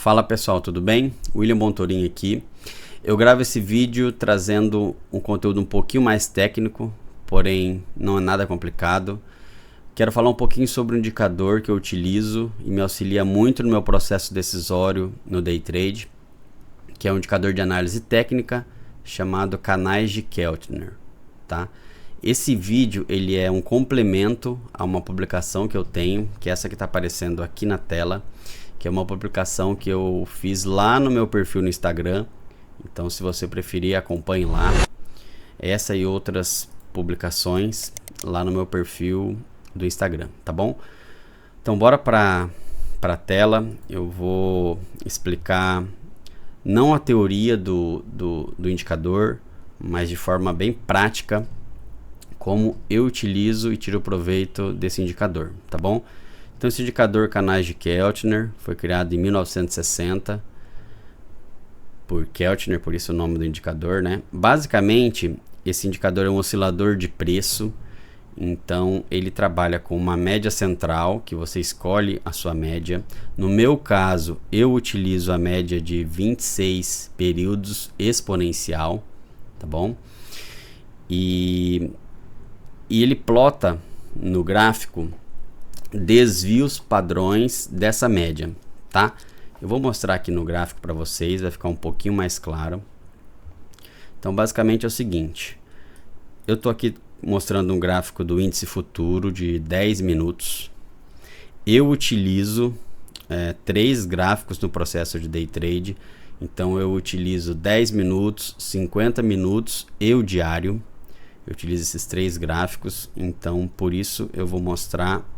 Fala pessoal, tudo bem? William Bontorin aqui. Eu gravo esse vídeo trazendo um conteúdo um pouquinho mais técnico, porém não é nada complicado. Quero falar um pouquinho sobre um indicador que eu utilizo e me auxilia muito no meu processo decisório no day trade, que é um indicador de análise técnica chamado canais de Keltner, tá? Esse vídeo ele é um complemento a uma publicação que eu tenho, que é essa que está aparecendo aqui na tela, que é uma publicação que eu fiz lá no meu perfil no Instagram. Então, se você preferir, acompanhe lá. Essa e outras publicações lá no meu perfil do Instagram, tá bom? Então, bora para a tela. Eu vou explicar não a teoria do indicador, mas de forma bem prática como eu utilizo e tiro proveito desse indicador, tá bom? Então esse indicador canais de Keltner foi criado em 1960 por Keltner, por isso o nome do indicador, né? Basicamente, esse indicador é um oscilador de preço, então ele trabalha com uma média central, que você escolhe a sua média. No meu caso, eu utilizo a média de 26 períodos exponencial, tá bom? E ele plota no gráfico desvios padrões dessa média, tá? Eu vou mostrar aqui no gráfico para vocês, vai ficar um pouquinho mais claro. Então, basicamente é o seguinte, eu tô aqui mostrando um gráfico do índice futuro de 10 minutos. Eu utilizo 3 gráficos no processo de day trade, então eu utilizo 10 minutos, 50 minutos e o diário. Eu utilizo esses 3 gráficos, então por isso eu vou mostrar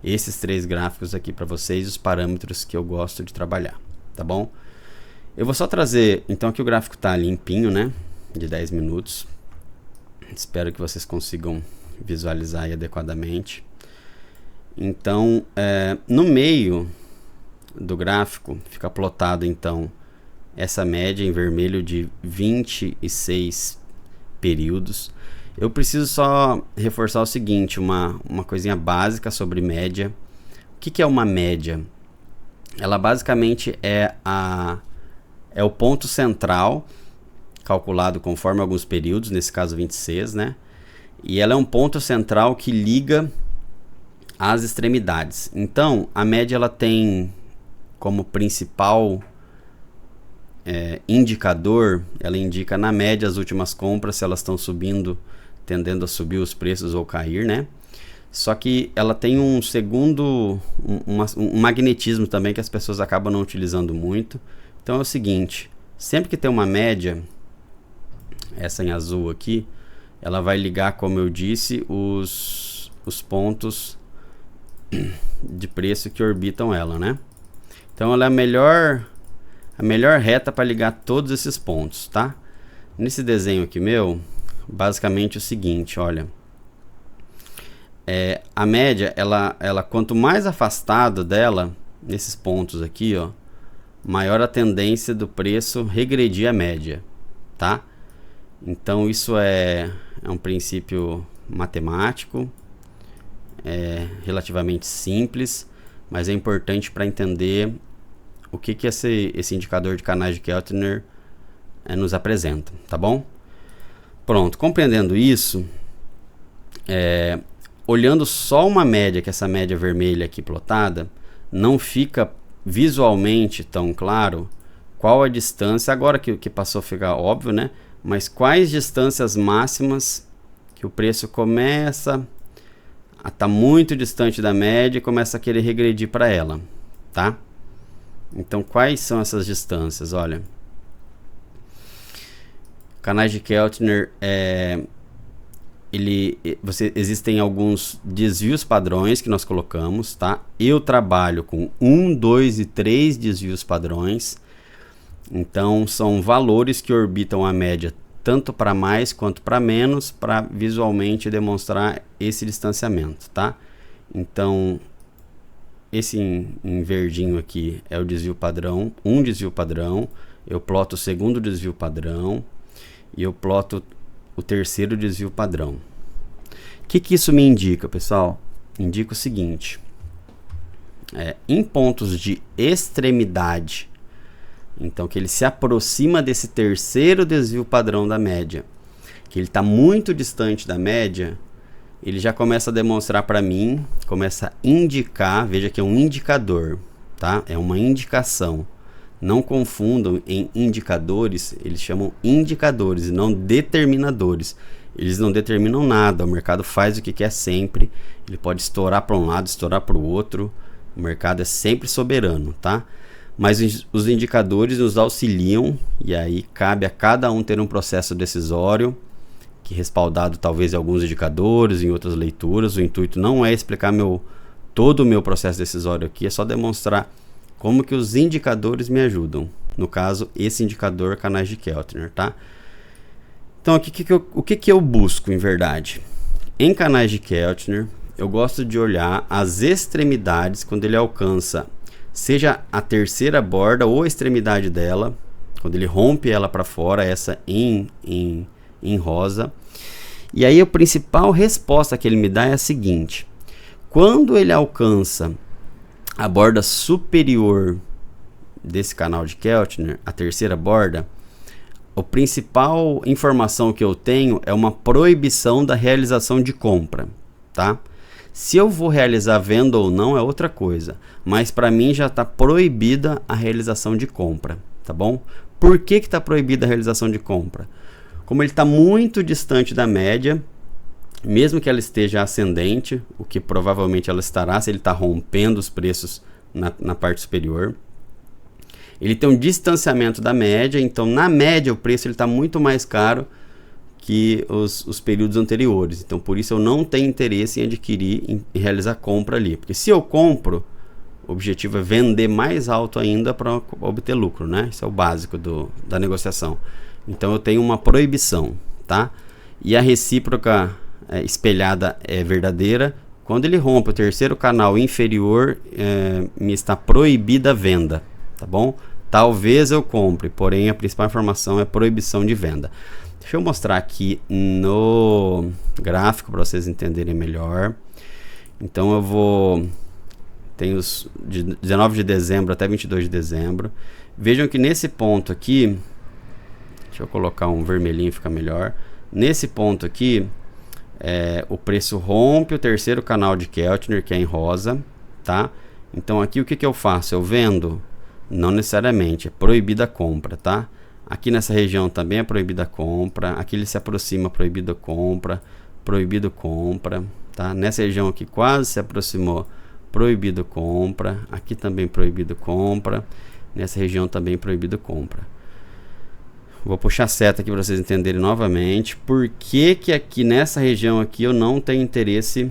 esses 3 gráficos aqui para vocês, os parâmetros que eu gosto de trabalhar, tá bom? Eu vou só trazer, então aqui o gráfico está limpinho, né, de 10 minutos. Espero que vocês consigam visualizar aí adequadamente. Então, no meio do gráfico fica plotado então essa média em vermelho de 26 períodos. Eu preciso só reforçar o seguinte, uma coisinha básica sobre média. O que é uma média? Ela basicamente é o ponto central, calculado conforme alguns períodos, nesse caso 26, né? E ela é um ponto central que liga as extremidades. Então, a média ela tem como principal indicador, ela indica na média as últimas compras, se elas estão subindo, tendendo a subir os preços ou cair, né? Só que ela tem um segundo, um magnetismo também que as pessoas acabam não utilizando muito. Então é o seguinte, sempre que tem uma média, essa em azul aqui, ela vai ligar, como eu disse, os pontos de preço que orbitam ela, né? Então ela é a melhor reta para ligar todos esses pontos, tá? Nesse desenho aqui meu, basicamente é o seguinte, olha, a média, ela quanto mais afastado dela, nesses pontos aqui, ó, maior a tendência do preço regredir a média, tá? Então isso é um princípio matemático, relativamente simples, mas é importante para entender o que esse indicador de canais de Keltner nos apresenta, tá bom? Pronto, compreendendo isso, olhando só uma média, que é essa média vermelha aqui plotada, não fica visualmente tão claro qual a distância, agora que passou a ficar óbvio, né? Mas quais distâncias máximas que o preço começa a estar muito distante da média e começa a querer regredir para ela, tá? Então, quais são essas distâncias? Olha, canais de Keltner, existem alguns desvios padrões que nós colocamos, tá? Eu trabalho com 1, 2 e 3 desvios padrões. Então, são valores que orbitam a média tanto para mais quanto para menos, para visualmente demonstrar esse distanciamento, tá? Então, esse em verdinho aqui é o desvio padrão, um desvio padrão. Eu ploto o segundo desvio padrão e eu ploto o terceiro desvio padrão. O que isso me indica, pessoal? Indica o seguinte, em pontos de extremidade Então, que ele se aproxima desse terceiro desvio padrão da média, que ele está muito distante da média, ele já começa a demonstrar para mim, começa a indicar, veja que é um indicador, tá? É uma indicação. Não confundam em indicadores, eles chamam indicadores e não determinadores. Eles não determinam nada, o mercado faz o que quer sempre, ele pode estourar para um lado, estourar para o outro, o mercado é sempre soberano, tá? Mas os indicadores nos auxiliam e aí cabe a cada um ter um processo decisório, que respaldado talvez em alguns indicadores, em outras leituras. O intuito não é explicar todo o meu processo decisório aqui, é só demonstrar como que os indicadores me ajudam. No caso, esse indicador canais de Keltner, tá? Então, o que eu busco, em verdade? Em canais de Keltner, eu gosto de olhar as extremidades quando ele alcança, seja a terceira borda ou a extremidade dela, quando ele rompe ela para fora, essa em rosa. E aí a principal resposta que ele me dá é a seguinte: quando ele alcança a borda superior desse canal de Keltner, a terceira borda, a principal informação que eu tenho é uma proibição da realização de compra, tá? Se eu vou realizar venda ou não é outra coisa, mas para mim já está proibida a realização de compra, tá bom? Por que está proibida a realização de compra? Como ele está muito distante da média, mesmo que ela esteja ascendente, o que provavelmente ela estará se ele está rompendo os preços na parte superior, ele tem um distanciamento da média, então na média o preço está muito mais caro que os períodos anteriores. Então por isso eu não tenho interesse em adquirir e realizar compra ali, porque se eu compro, o objetivo é vender mais alto ainda para obter lucro, né? Isso é o básico da negociação. Então eu tenho uma proibição, tá? E a recíproca espelhada é verdadeira. Quando ele rompe o terceiro canal inferior, me está proibida a venda, tá bom? Talvez eu compre, porém a principal informação é proibição de venda. Deixa eu mostrar aqui no gráfico para vocês entenderem melhor. Então eu vou... Tem os de 19 de dezembro até 22 de dezembro. Vejam que nesse ponto aqui... Deixa eu colocar um vermelhinho, fica melhor. Nesse ponto aqui, o preço rompe o terceiro canal de Keltner, que é em rosa, tá? Então aqui o que eu faço? Eu vendo? Não necessariamente, é proibida a compra, tá? Aqui nessa região também é proibida a compra. Aqui ele se aproxima, proibido compra, tá? Nessa região aqui quase se aproximou, proibido compra. Aqui também proibido compra. Nessa região também proibido compra. Vou puxar a seta aqui para vocês entenderem novamente por que aqui nessa região aqui eu não tenho interesse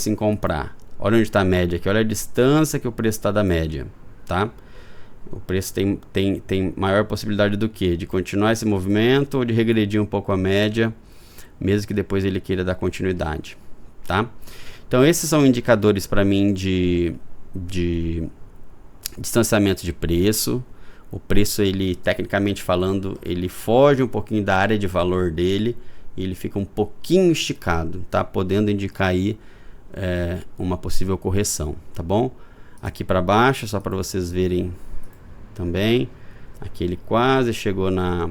em comprar. Olha onde está a média aqui, olha a distância que o preço está da média, tá? O preço tem maior possibilidade do que? De continuar esse movimento ou de regredir um pouco a média, mesmo que depois ele queira dar continuidade, tá? Então esses são indicadores para mim de distanciamento de preço. O preço, ele tecnicamente falando, ele foge um pouquinho da área de valor dele e ele fica um pouquinho esticado, tá? Podendo indicar aí uma possível correção, tá bom? Aqui para baixo, só para vocês verem também, aqui ele quase chegou na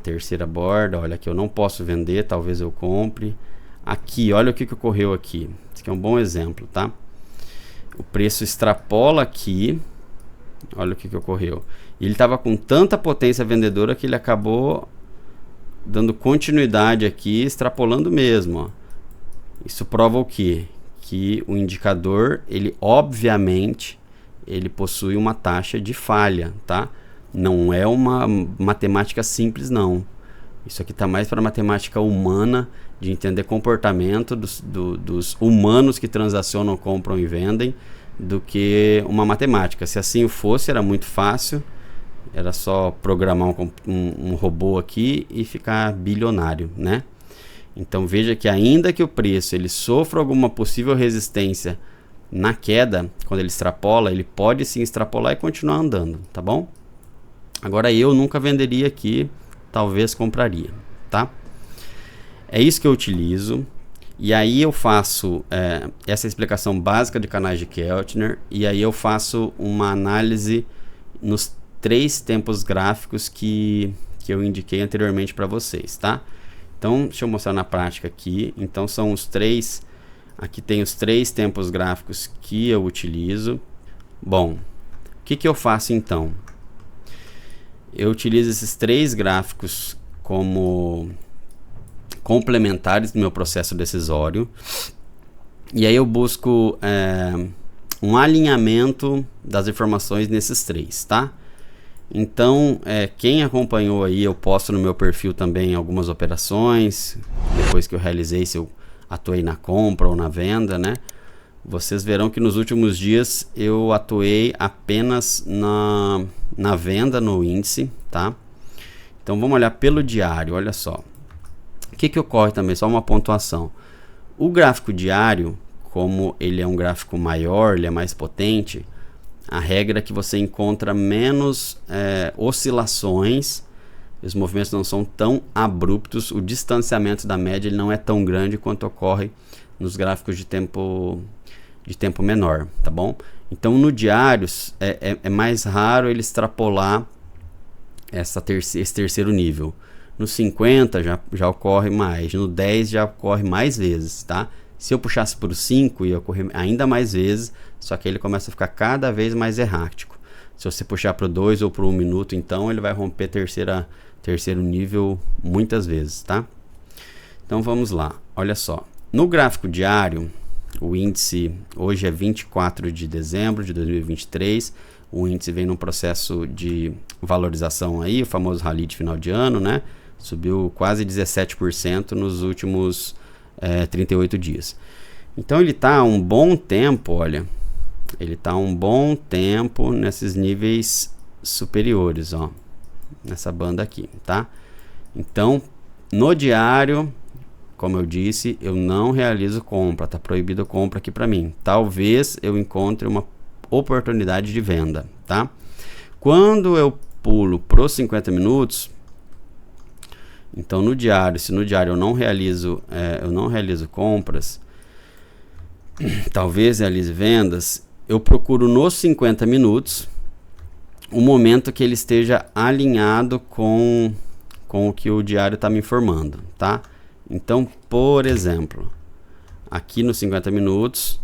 terceira borda. Olha, aqui eu não posso vender, talvez eu compre. Aqui, olha o que ocorreu aqui. Esse aqui é um bom exemplo, tá? O preço extrapola aqui. Olha o que ocorreu. Ele estava com tanta potência vendedora que ele acabou dando continuidade aqui, extrapolando mesmo, ó. Isso prova o quê? Que o indicador, ele obviamente, ele possui uma taxa de falha, tá? Não é uma matemática simples, não. Isso aqui está mais para matemática humana, de entender comportamento dos humanos que transacionam, compram e vendem, do que uma matemática. Se assim fosse, era muito fácil, era só programar um robô aqui e ficar bilionário, né? Então veja que ainda que o preço ele sofra alguma possível resistência na queda, quando ele extrapola, ele pode sim extrapolar e continuar andando, tá bom? Agora eu nunca venderia aqui, talvez compraria, tá? É isso que eu utilizo. E aí eu faço essa explicação básica de canais de Keltner, e aí eu faço uma análise nos 3 tempos gráficos que eu indiquei anteriormente para vocês, tá? Então, deixa eu mostrar na prática aqui. Então, são os 3... Aqui tem os 3 tempos gráficos que eu utilizo. Bom, o que eu faço então? Eu utilizo esses 3 gráficos como complementares no meu processo decisório. E aí eu busco um alinhamento das informações nesses 3, tá? Então, quem acompanhou aí, eu posto no meu perfil também algumas operações, depois que eu realizei, se eu atuei na compra ou na venda, né? Vocês verão que nos últimos dias eu atuei apenas na venda no índice, tá? Então vamos olhar pelo diário, olha só. O que ocorre também? Só uma pontuação. O gráfico diário, como ele é um gráfico maior, ele é mais potente, a regra é que você encontra menos oscilações, os movimentos não são tão abruptos, o distanciamento da média ele não é tão grande quanto ocorre nos gráficos de tempo menor, tá bom? Então no diário é mais raro ele extrapolar esse terceiro nível. No 50 já ocorre mais, no 10 já ocorre mais vezes, tá? Se eu puxasse para o 5 ia ocorrer ainda mais vezes, só que ele começa a ficar cada vez mais errático. Se você puxar para o 2 ou para o 1 minuto, então ele vai romper terceiro nível muitas vezes, tá? Então vamos lá, olha só. No gráfico diário, o índice hoje é 24 de dezembro de 2023, o índice vem num processo de valorização aí, o famoso rally de final de ano, né? Subiu quase 17% nos últimos 38 dias. Então ele está há um bom tempo, olha, ele está há um bom tempo nesses níveis superiores, ó, nessa banda aqui, tá? Então, no diário, como eu disse, eu não realizo compra, tá proibido compra aqui para mim. Talvez eu encontre uma oportunidade de venda, tá? Quando eu pulo pros 50 minutos, então no diário, se no diário eu não realizo compras, talvez realize vendas, eu procuro nos 50 minutos o momento que ele esteja alinhado com o que o diário está me informando, tá? Então, por exemplo, aqui nos 50 minutos,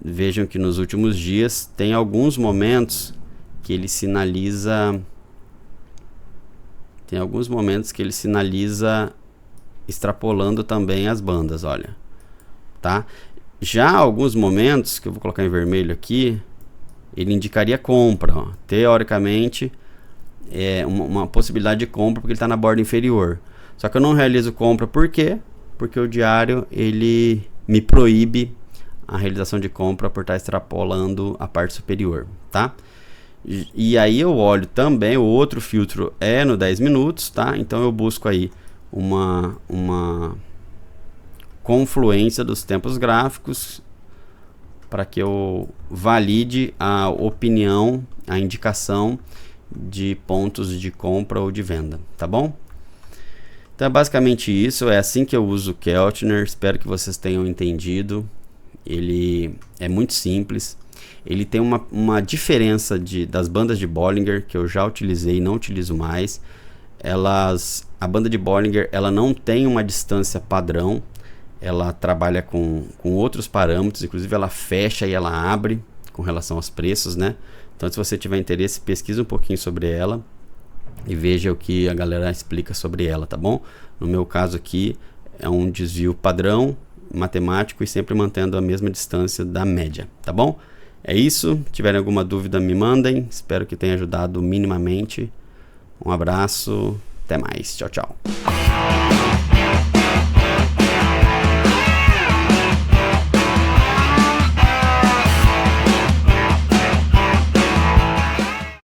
vejam que nos últimos dias tem alguns momentos que ele sinaliza extrapolando também as bandas, olha, tá? Já alguns momentos, que eu vou colocar em vermelho aqui, ele indicaria compra, ó. Teoricamente é uma possibilidade de compra porque ele está na borda inferior. Só que eu não realizo compra, por quê? Porque o diário ele me proíbe a realização de compra por estar extrapolando a parte superior, tá? E aí eu olho também, o outro filtro é no 10 minutos, tá? Então eu busco aí uma confluência dos tempos gráficos para que eu valide a opinião, a indicação de pontos de compra ou de venda, tá bom? Então é basicamente isso, é assim que eu uso o Keltner, espero que vocês tenham entendido. Ele é muito simples, ele tem uma diferença das bandas de Bollinger que eu já utilizei e não utilizo mais. A banda de Bollinger ela não tem uma distância padrão, ela trabalha com outros parâmetros, inclusive ela fecha e ela abre com relação aos preços, né? Então se você tiver interesse, pesquise um pouquinho sobre ela e veja o que a galera explica sobre ela, tá bom? No meu caso aqui é um desvio padrão matemático e sempre mantendo a mesma distância da média, tá bom? É isso, se tiverem alguma dúvida me mandem, espero que tenha ajudado minimamente. Um abraço, até mais, tchau, tchau.